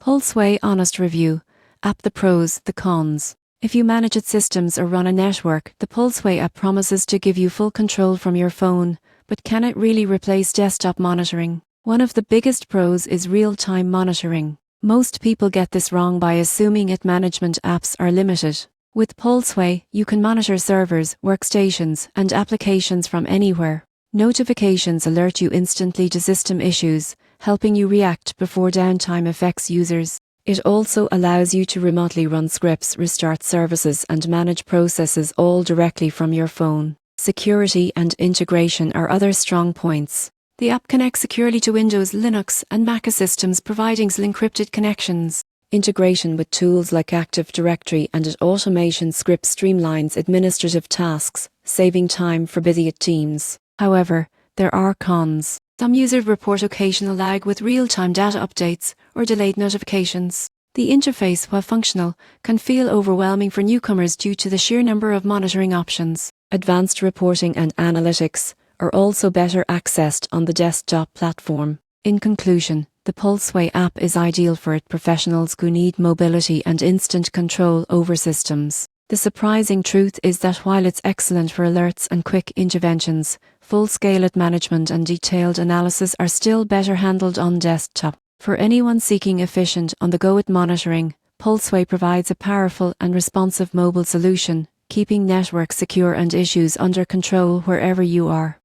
Pulseway Honest Review. App: the pros, the cons. If you manage its systems or run a network, the Pulseway app promises to give you full control from your phone, but can it really replace desktop monitoring? One of the biggest pros is real-time monitoring. Most people get this wrong by assuming it management apps are limited. With Pulseway, you can monitor servers, workstations, and applications from anywhere. Notifications alert you instantly to system issues, helping you react before downtime affects users. It also allows you to remotely run scripts, restart services, and manage processes all directly from your phone. Security and integration are other strong points. The app connects securely to Windows, Linux, and Mac systems, providing encrypted connections. Integration with tools like Active Directory and automation scripts streamlines administrative tasks, saving time for busy teams. However, there are cons. Some users report occasional lag with real-time data updates or delayed notifications. The interface, while functional, can feel overwhelming for newcomers due to the sheer number of monitoring options. Advanced reporting and analytics are also better accessed on the desktop platform. In conclusion, the Pulseway app is ideal for professionals who need mobility and instant control over systems. The surprising truth is that while it's excellent for alerts and quick interventions, full-scale management and detailed analysis are still better handled on desktop. For anyone seeking efficient on-the-go monitoring, Pulseway provides a powerful and responsive mobile solution, keeping networks secure and issues under control wherever you are.